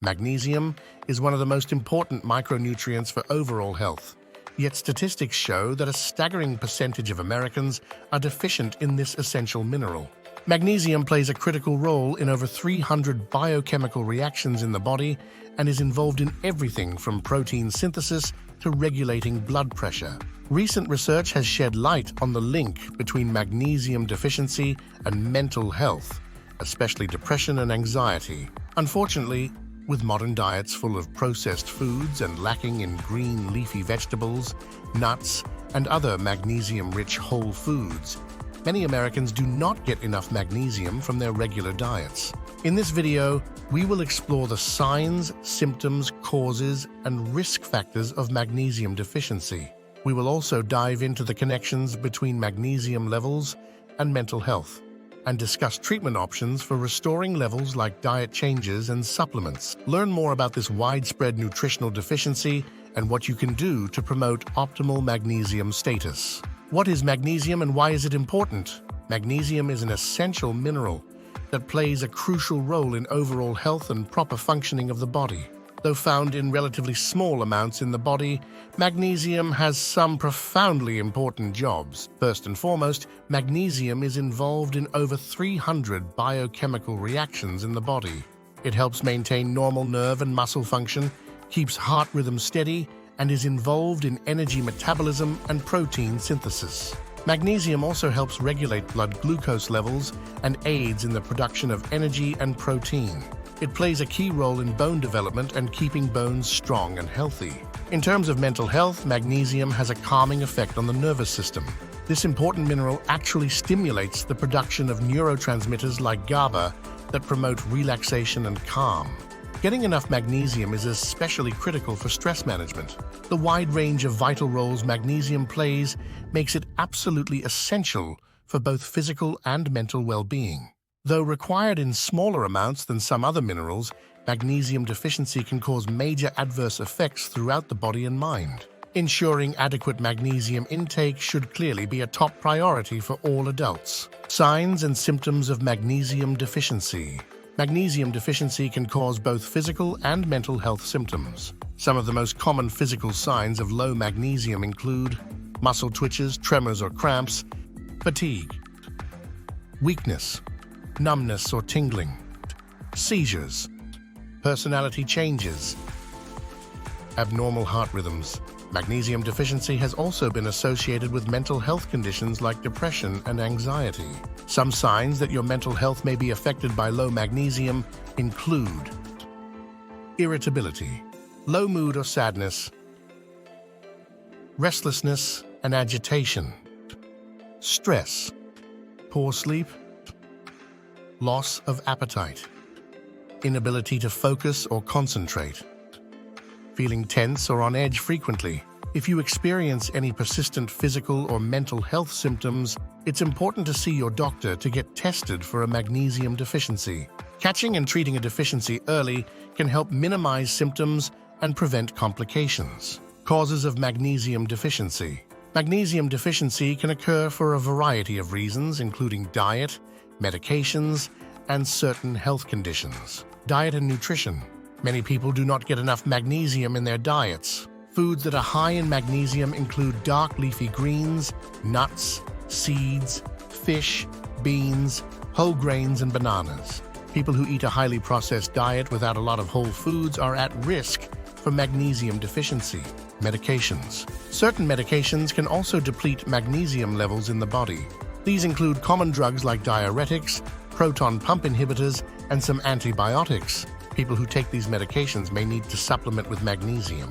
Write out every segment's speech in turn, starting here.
Magnesium is one of the most important micronutrients for overall health. Yet statistics show that a staggering percentage of Americans are deficient in this essential mineral. Magnesium plays a critical role in over 300 biochemical reactions in the body and is involved in everything from protein synthesis to regulating blood pressure. Recent research has shed light on the link between magnesium deficiency and mental health, especially depression and anxiety. Unfortunately, with modern diets full of processed foods and lacking in green leafy vegetables, nuts, and other magnesium-rich whole foods, many Americans do not get enough magnesium from their regular diets. In this video, we will explore the signs, symptoms, causes, and risk factors of magnesium deficiency. We will also dive into the connections between magnesium levels and mental health, and discuss treatment options for restoring levels like diet changes and supplements. Learn more about this widespread nutritional deficiency and what you can do to promote optimal magnesium status. What is magnesium and why is it important? Magnesium is an essential mineral that plays a crucial role in overall health and proper functioning of the body. Though found in relatively small amounts in the body, magnesium has some profoundly important jobs. First and foremost, magnesium is involved in over 300 biochemical reactions in the body. It helps maintain normal nerve and muscle function, keeps heart rhythm steady, and is involved in energy metabolism and protein synthesis. Magnesium also helps regulate blood glucose levels and aids in the production of energy and protein. It plays a key role in bone development and keeping bones strong and healthy. In terms of mental health, magnesium has a calming effect on the nervous system. This important mineral actually stimulates the production of neurotransmitters like GABA that promote relaxation and calm. Getting enough magnesium is especially critical for stress management. The wide range of vital roles magnesium plays makes it absolutely essential for both physical and mental well-being. Though required in smaller amounts than some other minerals, magnesium deficiency can cause major adverse effects throughout the body and mind. Ensuring adequate magnesium intake should clearly be a top priority for all adults. Signs and symptoms of magnesium deficiency. Magnesium deficiency can cause both physical and mental health symptoms. Some of the most common physical signs of low magnesium include muscle twitches, tremors or cramps, fatigue, weakness, numbness or tingling, seizures, personality changes, abnormal heart rhythms. Magnesium deficiency has also been associated with mental health conditions like depression and anxiety. Some signs that your mental health may be affected by low magnesium include irritability, low mood or sadness, restlessness and agitation, stress, poor sleep, loss of appetite, inability to focus or concentrate, feeling tense or on edge frequently. If you experience any persistent physical or mental health symptoms, it's important to see your doctor to get tested for a magnesium deficiency. Catching and treating a deficiency early can help minimize symptoms and prevent complications. Causes of magnesium deficiency. Magnesium deficiency can occur for a variety of reasons, including diet, medications, and certain health conditions. Diet and nutrition. Many people do not get enough magnesium in their diets. Foods that are high in magnesium include dark leafy greens, nuts, seeds, fish, beans, whole grains, and bananas. People who eat a highly processed diet without a lot of whole foods are at risk for magnesium deficiency. Medications. Certain medications can also deplete magnesium levels in the body. These include common drugs like diuretics, proton pump inhibitors, and some antibiotics. People who take these medications may need to supplement with magnesium.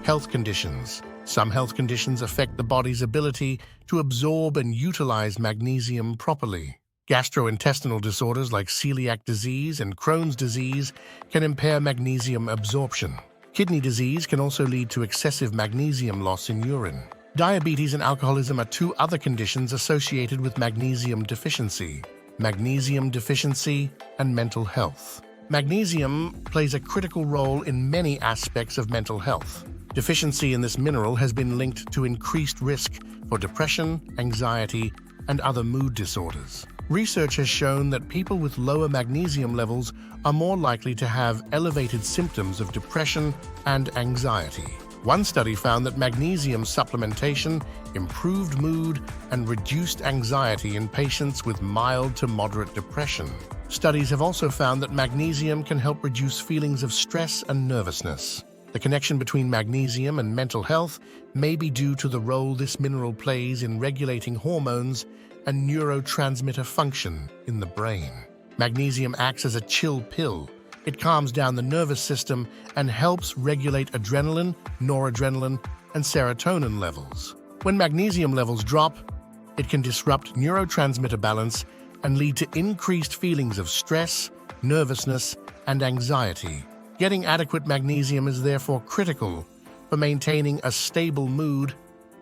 Health conditions. Some health conditions affect the body's ability to absorb and utilize magnesium properly. Gastrointestinal disorders like celiac disease and Crohn's disease can impair magnesium absorption. Kidney disease can also lead to excessive magnesium loss in urine. Diabetes and alcoholism are two other conditions associated with magnesium deficiency. Magnesium deficiency and mental health. Magnesium plays a critical role in many aspects of mental health. Deficiency in this mineral has been linked to increased risk for depression, anxiety, and other mood disorders. Research has shown that people with lower magnesium levels are more likely to have elevated symptoms of depression and anxiety. One study found that magnesium supplementation improved mood and reduced anxiety in patients with mild to moderate depression. Studies have also found that magnesium can help reduce feelings of stress and nervousness. The connection between magnesium and mental health may be due to the role this mineral plays in regulating hormones and neurotransmitter function in the brain. Magnesium acts as a chill pill. It calms down the nervous system and helps regulate adrenaline, noradrenaline, and serotonin levels. When magnesium levels drop, it can disrupt neurotransmitter balance and lead to increased feelings of stress, nervousness, and anxiety. Getting adequate magnesium is therefore critical for maintaining a stable mood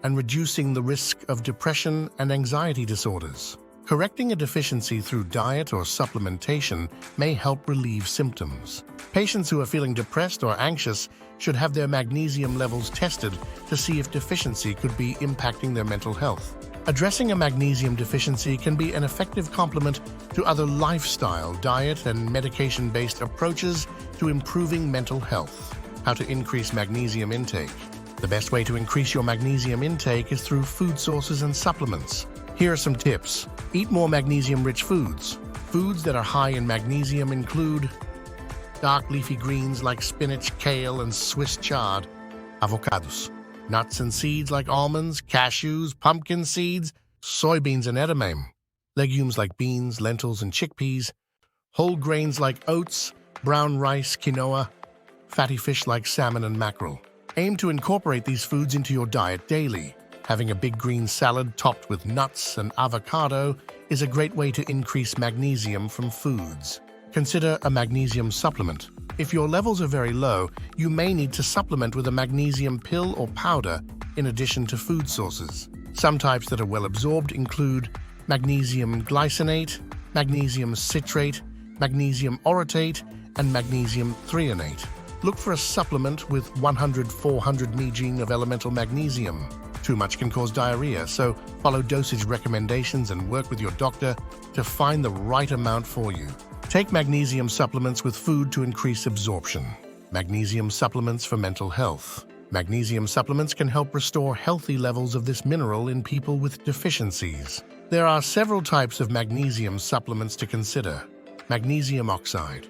and reducing the risk of depression and anxiety disorders. Correcting a deficiency through diet or supplementation may help relieve symptoms. Patients who are feeling depressed or anxious should have their magnesium levels tested to see if deficiency could be impacting their mental health. Addressing a magnesium deficiency can be an effective complement to other lifestyle, diet, and medication-based approaches to improving mental health. How to increase magnesium intake. The best way to increase your magnesium intake is through food sources and supplements. Here are some tips. Eat more magnesium-rich foods. Foods that are high in magnesium include dark leafy greens like spinach, kale, and Swiss chard, avocados, nuts and seeds like almonds, cashews, pumpkin seeds, soybeans, and edamame, legumes like beans, lentils, and chickpeas, whole grains like oats, brown rice, quinoa, fatty fish like salmon and mackerel. Aim to incorporate these foods into your diet daily. Having a big green salad topped with nuts and avocado is a great way to increase magnesium from foods. Consider a magnesium supplement. If your levels are very low, you may need to supplement with a magnesium pill or powder in addition to food sources. Some types that are well absorbed include magnesium glycinate, magnesium citrate, magnesium orotate, and magnesium threonate. Look for a supplement with 100-400 mg of elemental magnesium. Too much can cause diarrhea, so follow dosage recommendations and work with your doctor to find the right amount for you. Take magnesium supplements with food to increase absorption. Magnesium supplements for mental health. Magnesium supplements can help restore healthy levels of this mineral in people with deficiencies. There are several types of magnesium supplements to consider. Magnesium oxide.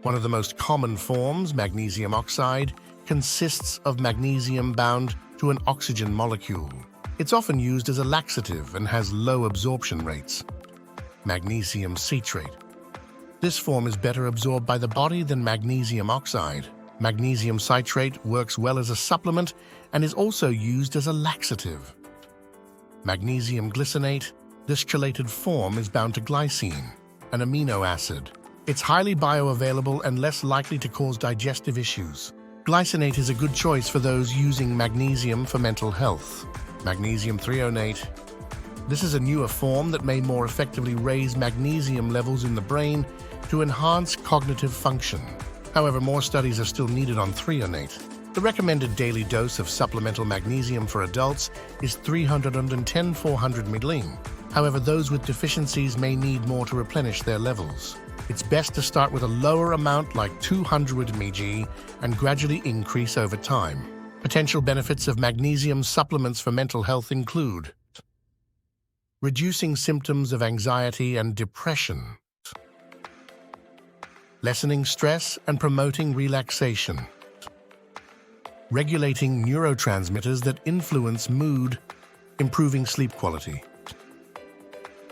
One of the most common forms, magnesium oxide, consists of magnesium bound to an oxygen molecule. It's often used as a laxative and has low absorption rates. Magnesium citrate. This form is better absorbed by the body than magnesium oxide. Magnesium citrate works well as a supplement and is also used as a laxative. Magnesium glycinate. This chelated form is bound to glycine, an amino acid. It's highly bioavailable and less likely to cause digestive issues. Glycinate is a good choice for those using magnesium for mental health. Magnesium threonate. This is a newer form that may more effectively raise magnesium levels in the brain to enhance cognitive function. However, more studies are still needed on threonate. The recommended daily dose of supplemental magnesium for adults is 310-400 mg. However, those with deficiencies may need more to replenish their levels. It's best to start with a lower amount like 200 mg and gradually increase over time. Potential benefits of magnesium supplements for mental health include reducing symptoms of anxiety and depression, lessening stress and promoting relaxation, regulating neurotransmitters that influence mood, improving sleep quality,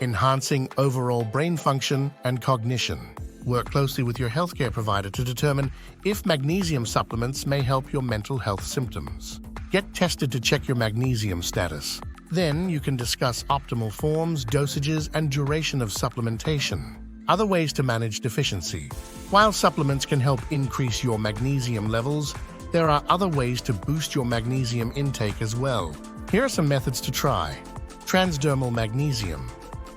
enhancing overall brain function and cognition. Work closely with your healthcare provider to determine if magnesium supplements may help your mental health symptoms. Get tested to check your magnesium status. Then you can discuss optimal forms, dosages, and duration of supplementation. Other ways to manage deficiency. While supplements can help increase your magnesium levels, there are other ways to boost your magnesium intake as well. Here are some methods to try. Transdermal magnesium.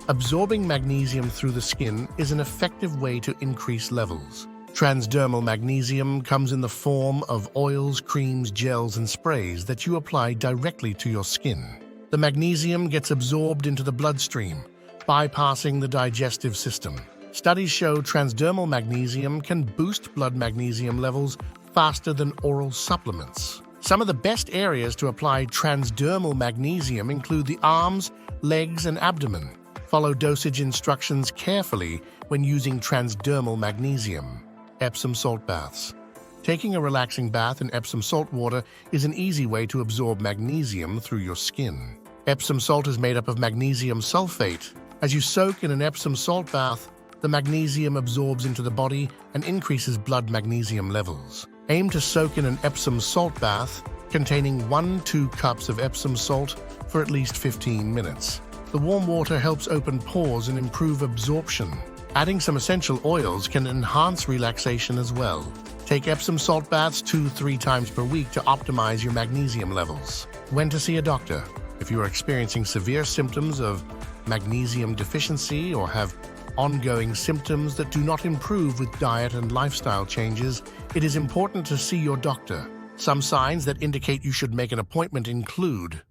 Absorbing magnesium through the skin is an effective way to increase levels. Transdermal magnesium comes in the form of oils, creams, gels, and sprays that you apply directly to your skin. The magnesium gets absorbed into the bloodstream, bypassing the digestive system. Studies show transdermal magnesium can boost blood magnesium levels faster than oral supplements. Some of the best areas to apply transdermal magnesium include the arms, legs, and abdomen. Follow dosage instructions carefully when using transdermal magnesium. Epsom salt baths. Taking a relaxing bath in Epsom salt water is an easy way to absorb magnesium through your skin. Epsom salt is made up of magnesium sulfate. As you soak in an Epsom salt bath, the magnesium absorbs into the body and increases blood magnesium levels. Aim to soak in an Epsom salt bath containing 1-2 cups of Epsom salt for at least 15 minutes. The warm water helps open pores and improve absorption. Adding some essential oils can enhance relaxation as well. Take Epsom salt baths 2-3 times per week to optimize your magnesium levels. When to see a doctor? If you are experiencing severe symptoms of magnesium deficiency or have ongoing symptoms that do not improve with diet and lifestyle changes, it is important to see your doctor. Some signs that indicate you should make an appointment include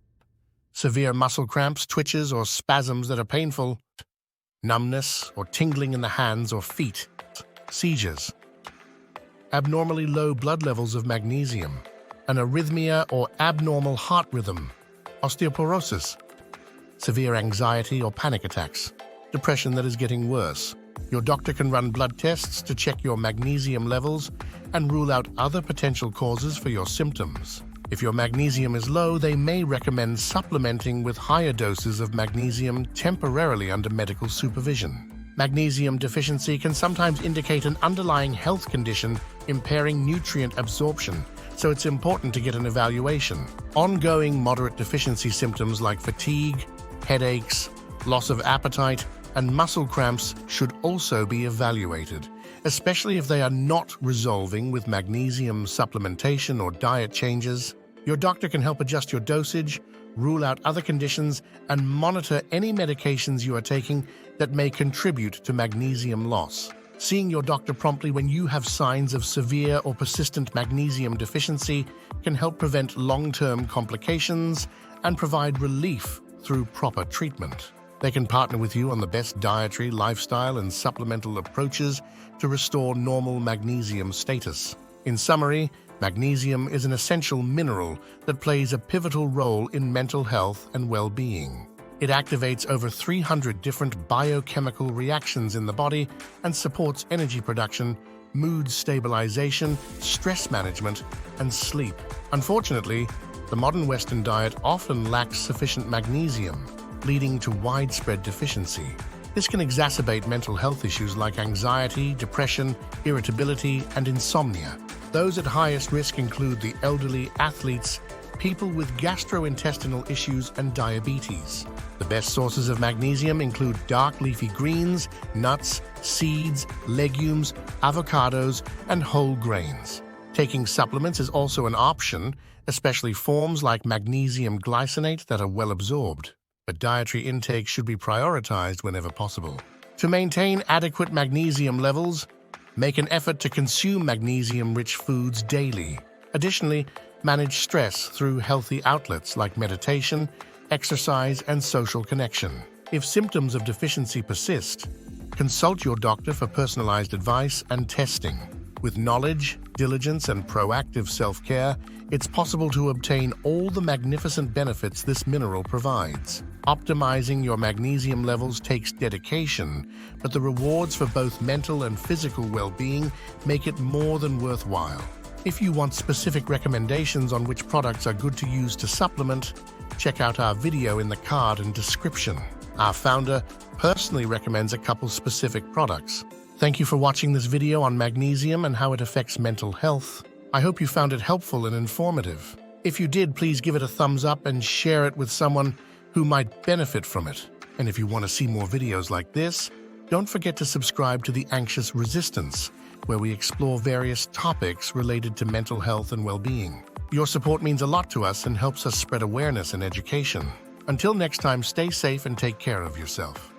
severe muscle cramps, twitches, or spasms that are painful, numbness or tingling in the hands or feet, seizures, abnormally low blood levels of magnesium, an arrhythmia or abnormal heart rhythm, osteoporosis, severe anxiety or panic attacks, depression that is getting worse. Your doctor can run blood tests to check your magnesium levels and rule out other potential causes for your symptoms. If your magnesium is low, they may recommend supplementing with higher doses of magnesium temporarily under medical supervision. Magnesium deficiency can sometimes indicate an underlying health condition impairing nutrient absorption, so it's important to get an evaluation. Ongoing moderate deficiency symptoms like fatigue, headaches, loss of appetite, and muscle cramps should also be evaluated, especially if they are not resolving with magnesium supplementation or diet changes. Your doctor can help adjust your dosage, rule out other conditions, and monitor any medications you are taking that may contribute to magnesium loss. Seeing your doctor promptly when you have signs of severe or persistent magnesium deficiency can help prevent long-term complications and provide relief through proper treatment. They can partner with you on the best dietary, lifestyle, and supplemental approaches to restore normal magnesium status. In summary, magnesium is an essential mineral that plays a pivotal role in mental health and well-being. It activates over 300 different biochemical reactions in the body and supports energy production, mood stabilization, stress management, and sleep. Unfortunately, the modern Western diet often lacks sufficient magnesium, leading to widespread deficiency. This can exacerbate mental health issues like anxiety, depression, irritability, and insomnia. Those at highest risk include the elderly, athletes, people with gastrointestinal issues, and diabetes. The best sources of magnesium include dark leafy greens, nuts, seeds, legumes, avocados, and whole grains. Taking supplements is also an option, especially forms like magnesium glycinate that are well absorbed. But dietary intake should be prioritized whenever possible. To maintain adequate magnesium levels, make an effort to consume magnesium-rich foods daily. Additionally, manage stress through healthy outlets like meditation, exercise, and social connection. If symptoms of deficiency persist, consult your doctor for personalized advice and testing. With knowledge, diligence, and proactive self-care, it's possible to obtain all the magnificent benefits this mineral provides. Optimizing your magnesium levels takes dedication, but the rewards for both mental and physical well-being make it more than worthwhile. If you want specific recommendations on which products are good to use to supplement, check out our video in the card and description. Our founder personally recommends a couple specific products. Thank you for watching this video on magnesium and how it affects mental health. I hope you found it helpful and informative. If you did, please give it a thumbs up and share it with someone who might benefit from it. And if you want to see more videos like this, don't forget to subscribe to The Anxious Resistance, where we explore various topics related to mental health and well-being. Your support means a lot to us and helps us spread awareness and education. Until next time, stay safe and take care of yourself.